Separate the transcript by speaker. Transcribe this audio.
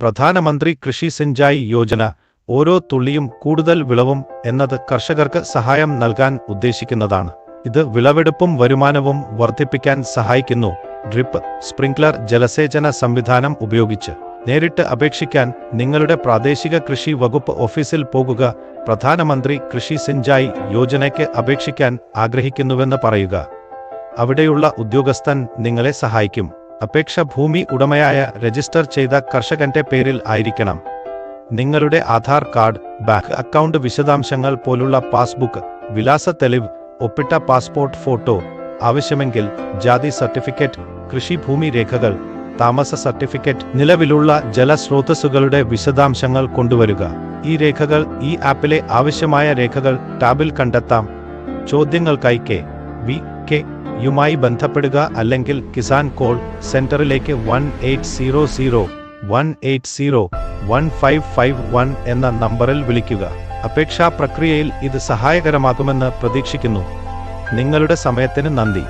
Speaker 1: പ്രധാനമന്ത്രി കൃഷി സിഞ്ചായി യോജന ഓരോ തുള്ളിയും കൂടുതൽ വിളവും എന്നത് കർഷകർക്ക് സഹായം നൽകാൻ ഉദ്ദേശിക്കുന്നതാണ്. ഇത് വിളവെടുപ്പും വരുമാനവും വർദ്ധിപ്പിക്കാൻ സഹായിക്കുന്നു. ഡ്രിപ്പ്, സ്പ്രിംക്ലർ ജലസേചന സംവിധാനം ഉപയോഗിച്ച് നേരിട്ട് അപേക്ഷിക്കാൻ നിങ്ങളുടെ പ്രാദേശിക കൃഷി വകുപ്പ് ഓഫീസിൽ പോകുക. പ്രധാനമന്ത്രി കൃഷി സിഞ്ചായി യോജനയ്ക്ക് അപേക്ഷിക്കാൻ ആഗ്രഹിക്കുന്നുവെന്ന് പറയുക. അവിടെയുള്ള ഉദ്യോഗസ്ഥൻ നിങ്ങളെ സഹായിക്കും. അപേക്ഷ ഭൂമി ഉടമയായ രജിസ്റ്റർ ചെയ്ത കർഷകന്റെ പേരിൽ ആയിരിക്കണം. നിങ്ങളുടെ ആധാർ കാർഡ്, ബാങ്ക് അക്കൗണ്ട് വിശദാംശങ്ങൾ പോലുള്ള പാസ്ബുക്ക്, വിലാസ തെളിവ്, ഒപ്പിട്ട പാസ്പോർട്ട് ഫോട്ടോ, ആവശ്യമെങ്കിൽ ജാതി സർട്ടിഫിക്കറ്റ്, കൃഷിഭൂമി രേഖകൾ, താമസ സർട്ടിഫിക്കറ്റ്, നിലവിലുള്ള ജലസ്രോതസ്സുകളുടെ വിശദാംശങ്ങൾ കൊണ്ടുവരിക. ഈ രേഖകൾ ഈ ആപ്പിലെ ആവശ്യമായ രേഖകൾ ടാബിൽ കണ്ടെത്താം. ചോദ്യങ്ങൾക്കായി KVK യുമായി ബന്ധപ്പെടുക അല്ലെങ്കിൽ കിസാൻ കോൾ സെന്ററിലേക്ക് 1800-180-1551 എന്ന നമ്പറിൽ വിളിക്കുക. അപേക്ഷാ പ്രക്രിയയിൽ ഇത് സഹായകരമാകുമെന്ന് പ്രതീക്ഷിക്കുന്നു. നിങ്ങളുടെ സമയത്തിന് നന്ദി.